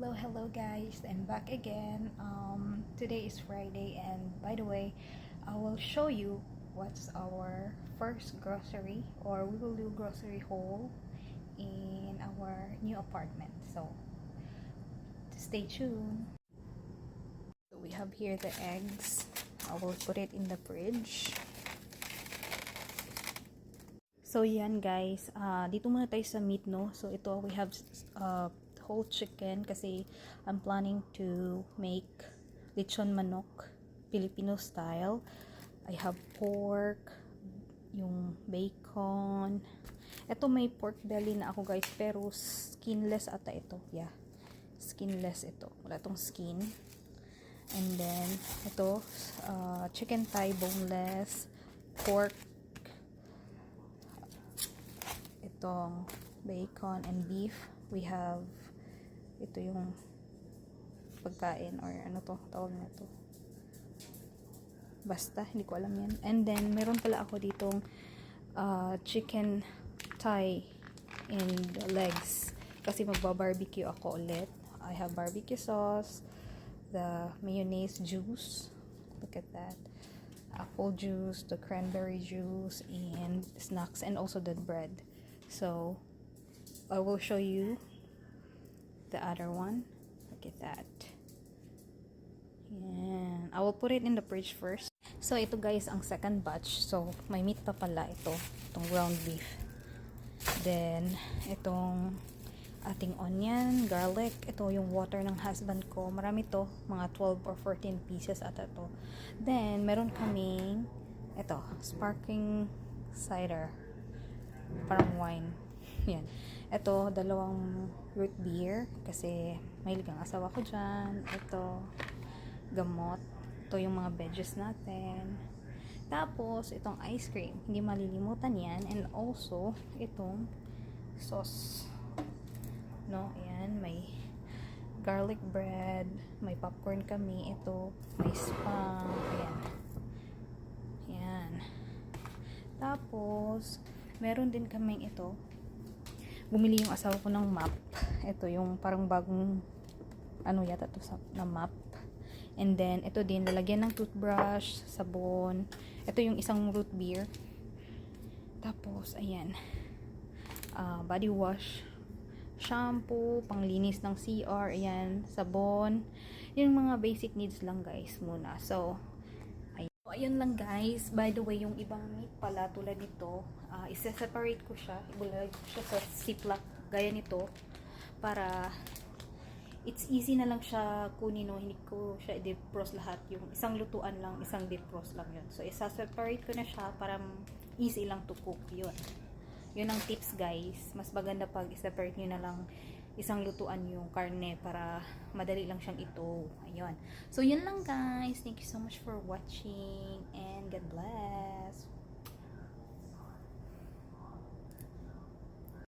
Hello guys, I'm back again. Today is Friday, and by the way, I will show you what's our first grocery, or we will do grocery haul in our new apartment. So stay tuned. So we have here the eggs. I will put it in the fridge. So yan guys, dito muna tayo sa meat, no. So ito we have whole chicken kasi I'm planning to make lechon manok Filipino style. I have pork, yung bacon. Ito may pork belly na ako guys, pero skinless ata ito. Yeah, skinless ito. Wala tong skin. And then ito chicken thigh boneless, pork, itong bacon and beef. We have ito yung pagkain, or ano to tawag na to, basta hindi ko alam yan. And then meron pala ako ditong chicken thigh and legs kasi magba-barbecue ako ulit. I have barbecue sauce, the mayonnaise juice, look at that, apple juice, the cranberry juice, and snacks, and also the bread. So I will show you the other one. Look at that. Yan. I will put it in the fridge first. So ito guys ang second batch. So may meat pa pala ito, itong ground beef. Then itong ating onion, garlic. Ito yung water ng husband ko. Marami to, mga 12 or 14 pieces ata to. Then meron kaming ito, sparkling cider, parang wine. Yan. Ito, dalawang root beer kasi mahilig ang asawa ko dyan. Ito, gamot. Ito yung mga veggies natin. Tapos, itong ice cream. Hindi malilimutan yan. And also, itong sauce. No, ayan. May garlic bread. May popcorn kami. Ito, may spam. Ayan. Ayan. Tapos, meron din kaming ito. Bumili yung asawa ko ng map. Ito yung parang bagong ano yata to na map. And then ito din, lalagyan ng toothbrush, sabon. Ito yung isang root beer. Tapos ayan, body wash, shampoo, panglinis ng CR, ayan, sabon. Yung mga basic needs lang guys muna. So ayun lang guys. By the way, yung ibang meat pala tulad nito, isa-separate ko siya, ibulag ko siya sa ziplock gaya nito para it's easy na lang siya kunin, no? Hindi ko siya i-defrost lahat, yung isang lutuan lang, isang defrost lang yun. So isa-separate ko na siya para easy lang to cook. Yun ang tips guys. Mas maganda pag i-separate nyo na lang isang lutuan yung karne para madali lang siyang ito. Ayun. So, yun lang guys. Thank you so much for watching and God bless.